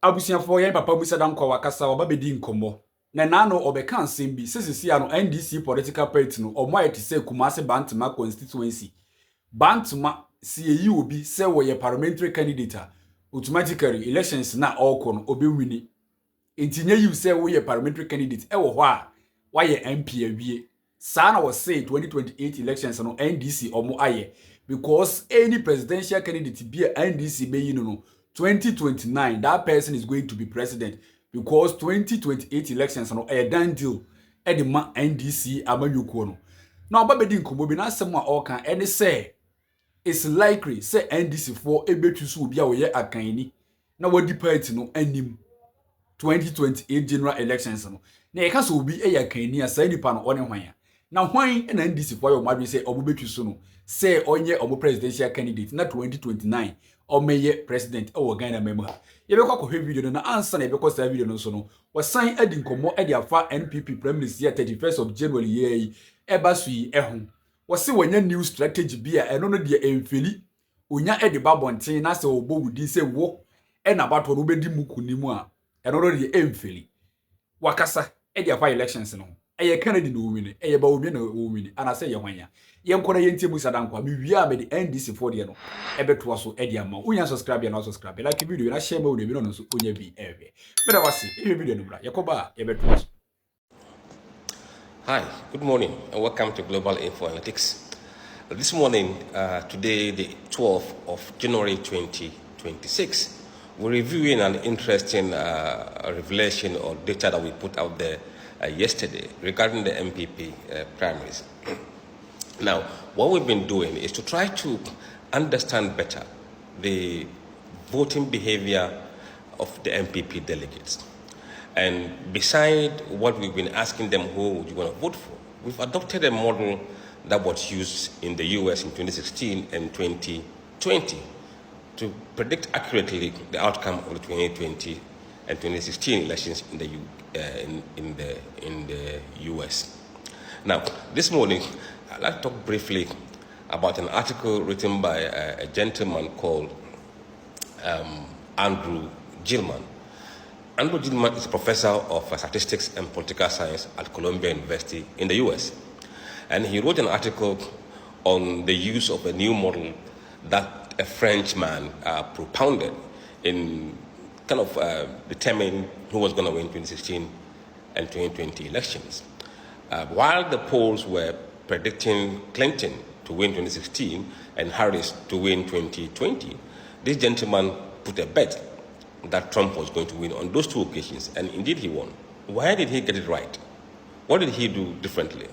abusuafo yen papa Musah Danquah wakasa obabedi nkomo na nano obeka nsem bi sesisi ano NDC political party no omo ayete se Kumase Bantama constituency Bantama si eyi obi se wo ye parliamentary candidate automatically elections na all no obi wini entinye you se wo ye parliamentary candidate e wo ho a wa ye MP awie sa na wo say 2028 elections no NDC omo aye because any presidential candidate be NDC be you know 2029 that person is going to be president because 2028 elections no a done deal e the ma NDC amanyuko no na obabedi nkomo bi na asem a oka ene say it's likely say NDC for ebetusu obi a wo ye akanni na wadi party no anim 2028 general elections no na ye ka so obi e akanni asa nipa no one hwan na hwan na NDC for yo madwe say obobetusu no say onye obo presidential candidate na 2029 omeye president e wo Ghana memu ha ye be kwa video no na answer na ye be kwa sa video no so no wasan adi nkomo e de afa NPP prime minister 31st of January ye e ba so yi e ho wose wanya new strategy bia eno no de emfeli onya e de babonten na se obo wudi se wo e na bato no bedi mukunimu a eno no de emfeli wakasa e de afa elections no eye Kennedy no wini eye ba obi na wini ana se ye hwanya ye nkora ye ntie Musah Danquah mi wi a me de NDC for de no e beto so e de ama unya subscribe ya na subscribe like video na share ma we no so onya bi ewe beda wase e video no bra yakoba ye beto so. Hi, good morning and welcome to Global Info Analytics. This morning, today the 12th of January 2026, we're reviewing an interesting revelation or data that we put out there yesterday regarding the NPP primaries. Now, what we've been doing is to try to understand better the voting behavior of the NPP delegates. And beside what we've been asking them who would you want to vote for, we've adopted a model that was used in the US in 2016 and 2020 to predict accurately the outcome of the 2020 and 2016 elections in the US. Now, this morning, I'd like to talk briefly about an article written by a gentleman called Andrew Gilman. Andrew Gilman is a professor of statistics and political science at Columbia University in the US. And he wrote an article on the use of a new model that a Frenchman propounded in kind of determining who was going to win 2016 and 2020 elections. While the polls were predicting Clinton to win 2016 and Harris to win 2020, this gentleman put a bet that Trump was going to win on those two occasions, and indeed he won. Why did he get it right? What did he do differently?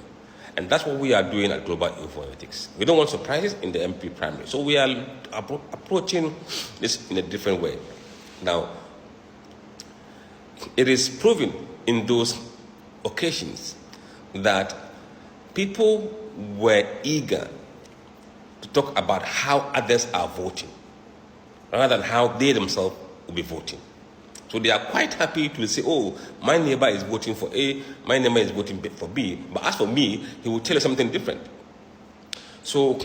And that's what we are doing at Global Info Analytics. We don't want surprises in the MP primary, so we are approaching this in a different way. Now, it is proven in those occasions that people were eager to talk about how others are voting, rather than how they themselves will be voting. So they are quite happy to say, oh, my neighbor is voting for A, my neighbor is voting for B, but as for me, he will tell you something different. So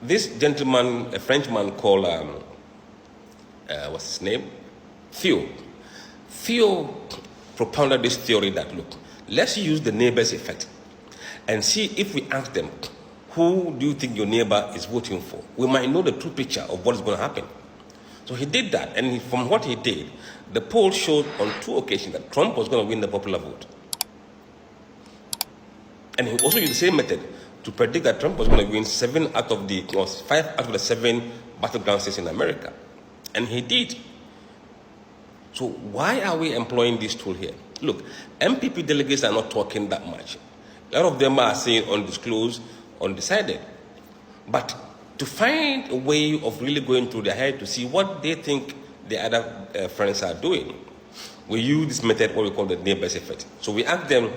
this gentleman, a Frenchman called, what's his name? Theo propounded this theory that, look, let's use the neighbor's effect and see if we ask them, who do you think your neighbor is voting for? We might know the true picture of what is going to happen. So he did that, and from what he did, the poll showed on two occasions that Trump was going to win the popular vote. And he also used the same method to predict that Trump was going to win 5 out of the 7 battleground states in America. And he did. So why are we employing this tool here? Look, MPP delegates are not talking that much. A lot of them are saying undisclosed, undecided. But to find a way of really going through their head to see what they think the other friends are doing, we use this method, what we call the neighbors effect. So we ask them,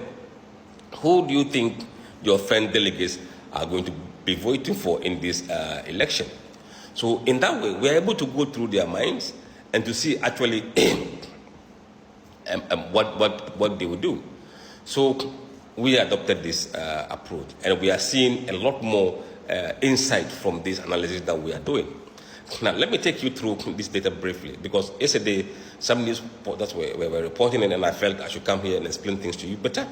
who do you think your friend delegates are going to be voting for in this election? So in that way, we are able to go through their minds and to see actually what they will do. So we adopted this approach, and we are seeing a lot more insight from this analysis that we are doing. Now, let me take you through this data briefly, because yesterday some news reporters were reporting it, and I felt I should come here and explain things to you better.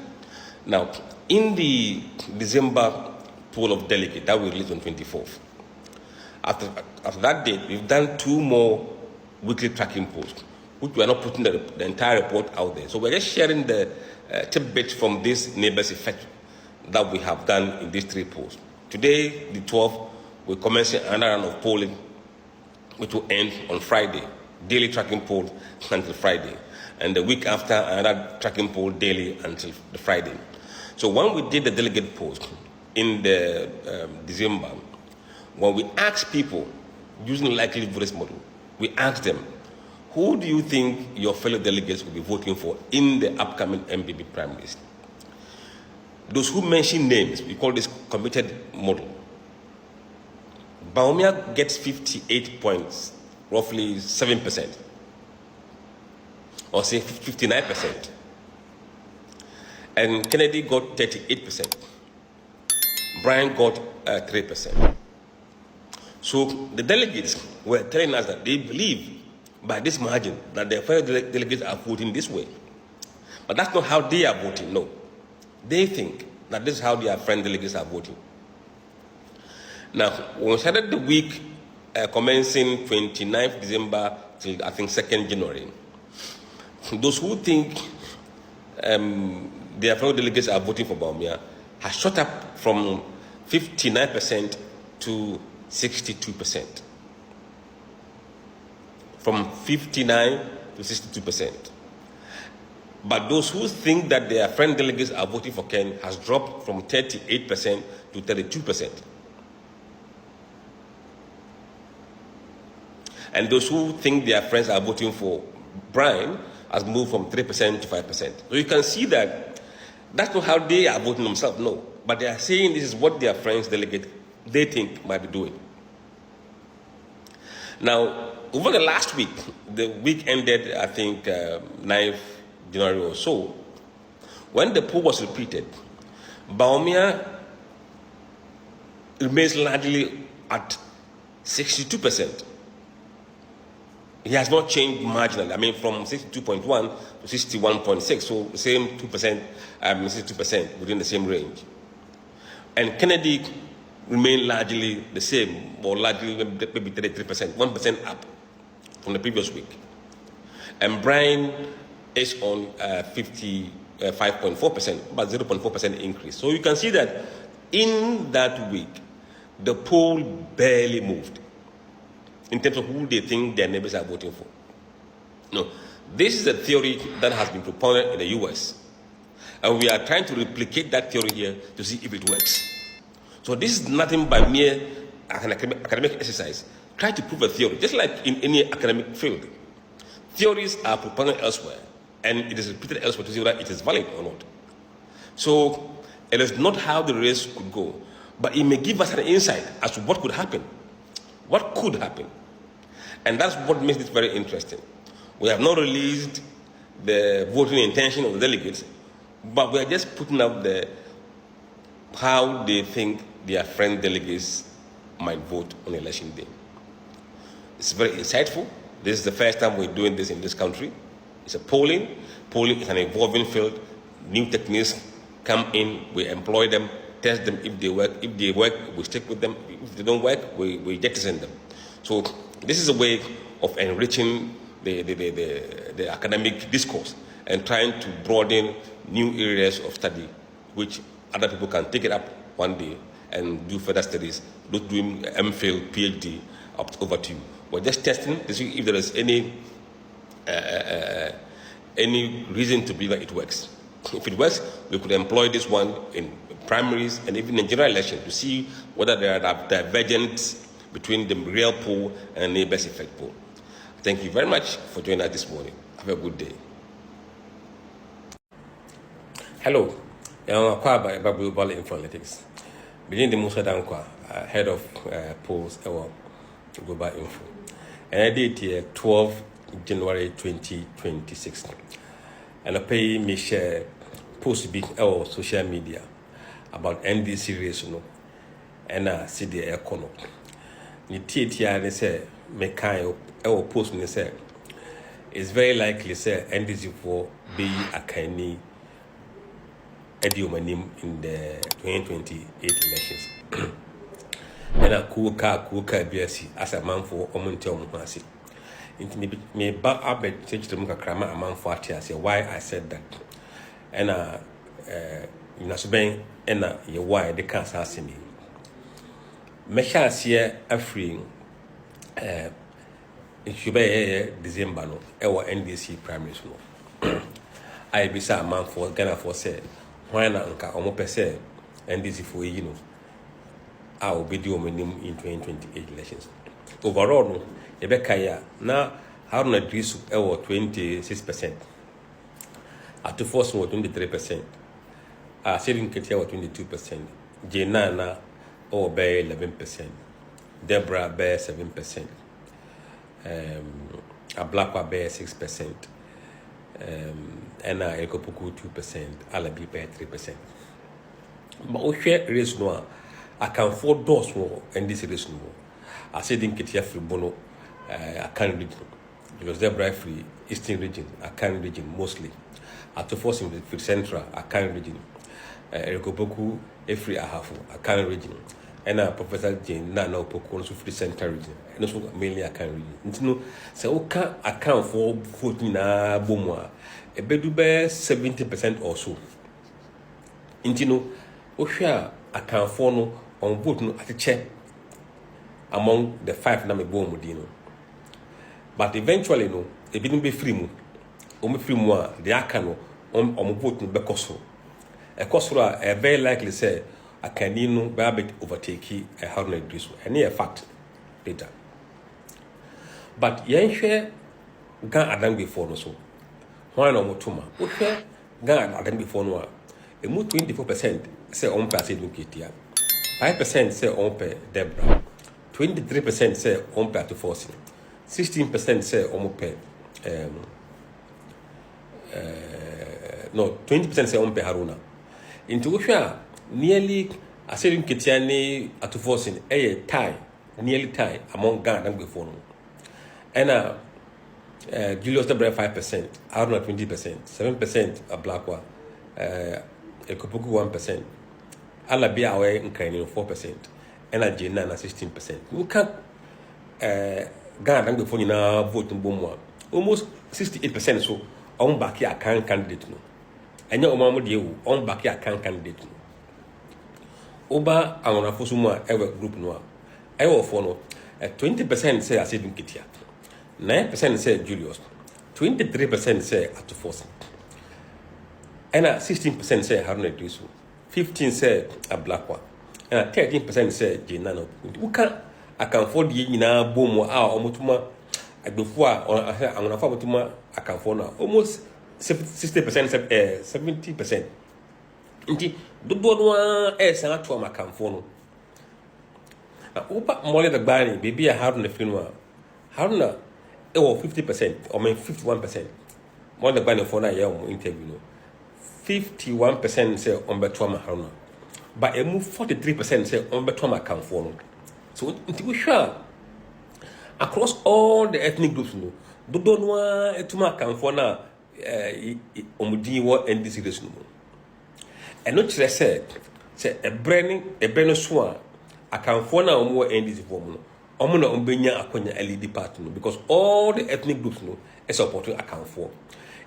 Now, in the December poll of delegates that we released on 24th, after that date, we've done 2 more weekly tracking polls, which we are not putting the entire report out there. So we're just sharing the tidbits from this neighbors effect that we have done in these 3 polls. Today, the 12th, we're commencing another round of polling, which will end on Friday. Daily tracking poll until Friday. And the week after, another tracking poll daily until the Friday. So when we did the delegate polls in the December, when we asked people using likely voters model, we asked them, who do you think your fellow delegates will be voting for in the upcoming NPP primaries? Those who mention names, we call this committed model. Bawumia gets 58 points, roughly 7%, or say 59%. And Kennedy got 38%. Brian got 3%. So the delegates were telling us that they believe by this margin that their fellow delegates are voting this way. But that's not how they are voting, no. They think that this is how their friend delegates are voting. Now, when we started the week commencing 29th December till I think 2nd January, those who think their fellow delegates are voting for Bawumia has shot up from 59% to 62%. From 59 to 62%. But those who think that their friend delegates are voting for Ken has dropped from 38% to 32%. And those who think their friends are voting for Brian has moved from 3% to 5%. So you can see that that's not how they are voting themselves, no. But they are saying this is what their friends delegate they think might be doing. Now, over the last week, the week ended, I think, 9th January or so, when the poll was repeated, Bawumia remains largely at 62%. He has not changed marginally. I mean, from 62.1 to 61.6, so the same 2%, 62% within the same range. And Kennedy remained largely the same, or largely maybe 33%, 1% up from the previous week. And Brian is on 55.4%, about 0.4% increase. So you can see that in that week, the poll barely moved in terms of who they think their neighbors are voting for. No, this is a theory that has been proponed in the US. And we are trying to replicate that theory here to see if it works. So this is nothing but mere academic exercise. Try to prove a theory, just like in any academic field. Theories are proponed elsewhere, and it is repeated elsewhere to see whether it is valid or not. So it is not how the race could go, but it may give us an insight as to what could happen. What could happen? And that's what makes this very interesting. We have not released the voting intention of the delegates, but we are just putting up how they think their friend delegates might vote on election day. It's very insightful. This is the first time we're doing this in this country. It's a polling. Polling is an evolving field. New techniques come in, we employ them, test them if they work. If they work, we stick with them. If they don't work, we jettison them. So this is a way of enriching the academic discourse and trying to broaden new areas of study, which other people can take it up one day and do further studies, not doing MPhil, PhD, over to you. We're just testing to see if there is any reason to believe that it works. If it works, we could employ this one in primaries and even in general election to see whether there are divergence between the real poll and neighbors effect poll. Thank you very much for joining us this morning. Have a good day. Hello, I'm Akwaba about Global Informatics. Begin the Musah Danquah, head of polls or Global Info. And I did here 12 January 2026. And I pay me share post big or social media about NDC race, and I see the economy. Ni TTR they say me kind of post me say it's very likely say NDC for be a kind Ediomanim in the 2028 elections. And a cool car BSC as a man for Omontel Masi. It may back up a teach to make a crammer a man for say why I said that. And in a subang and your why they can't ask me. Mesha see a free it should be December no, our NDC primary school. I be a man for Ghana for said. Why not anka omo pese NDC for you know I will be doing in 2028 elections. Overall no ebeka ya na Haruna Drisu 26%. Atu Force 23%. Saving Ketia 22%. Jenana bear 11%. Deborah bear 7%. Ablakwa bear 6%. And Ekopuku 2%, Alabi bear 3%. But we share race no, I can 4 doors more and this race no. I said in Ketia free bono, I can region. Because they're free Eastern region, I can region mostly. At the force in the central, I can region. Ekopuku free Ahafu, I can region. And Professor Jane Nana Poko also free central region. And also mainly I can region. You know, so okay, I can for 14 bomwa. A bedube 70% or so. Intino, Osha account for no on vote no at a check among the 5 na me bomb dino. But eventually no, it didn't be free mo. Free mo the akano on vote no bekoso. A kosura a very likely say a canino babit overtake a Haruna Drisu. And a fact later. But yen share gan adam before no so. Why no mutuma? Okay, Ghana adam before no. A mu 24% say on per Ketia. 5% say on per Deborah. 23% say on per to force. 16% say on per 20% say on per Haruna. Into which nearly a saving Ketia at to forcing a tie, nearly tie among Ghana before no. And Julius Deborah 5%, Haruna 20%, 7% a Blackwell, Ekopuku 1%, Alabia away in Kainin 4%, and a Jena 16%. We can't Ghana before you now vote in Bomwa. Almost 68% so on back here can candidate no. And your mama dear on back here can candidate no. Oba Angona Fosuma ever group no. I will follow 20% say I said in Kitia. 9% say Julius, 23% say at force, and 16% say Haruna Drisu, 15% say a Blackwell, and 13% say Jenano. We can't account for the Yina Boom or our Omutuma before I'm going to Mutuma account for now almost 60%, 70%. Indeed, the board one is an actual account for no. Now, Upa Molly the Barney, baby, I have the funeral. Haruna. 50% or 51%. More than banning for that year interview. 51% say on Betwama Haruna. But a move 43% say on Betwama account for. So we sure across all the ethnic groups no. Don't want to account for now Omudi what NDC this no. And not just say a brand swan account for now more NDC for no. Omuna umbenya akonya LED partner because all the ethnic groups no is supporting account for.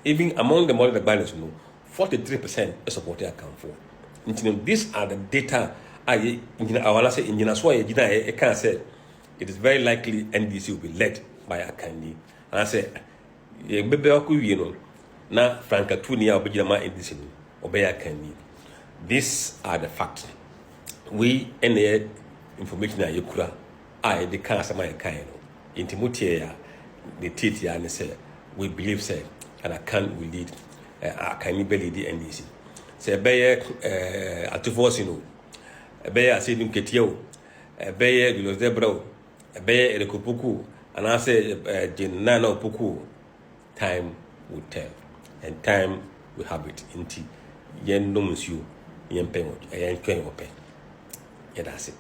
Even among the modern banners no 43% is supporting account for. These are the data I wanna say in I can say it is very likely NDC will be led by Akandi. And I say na Franka Tunia Obejama NDC obey Akandi. These are the facts. We any information that you could I the cancer my kind in Timothy the TT and say we believe say and I can't will lead I can belly the NDC. Say Bayer at Tivosino, a Bayer Sidin Ketio, a Bayer Julius Debro, a Bayer Ekopuku, and I say Jenano Puku. Time will tell, and time will have it. Inti yen no monsieur yen pay, yen train open. Yeah, that's it.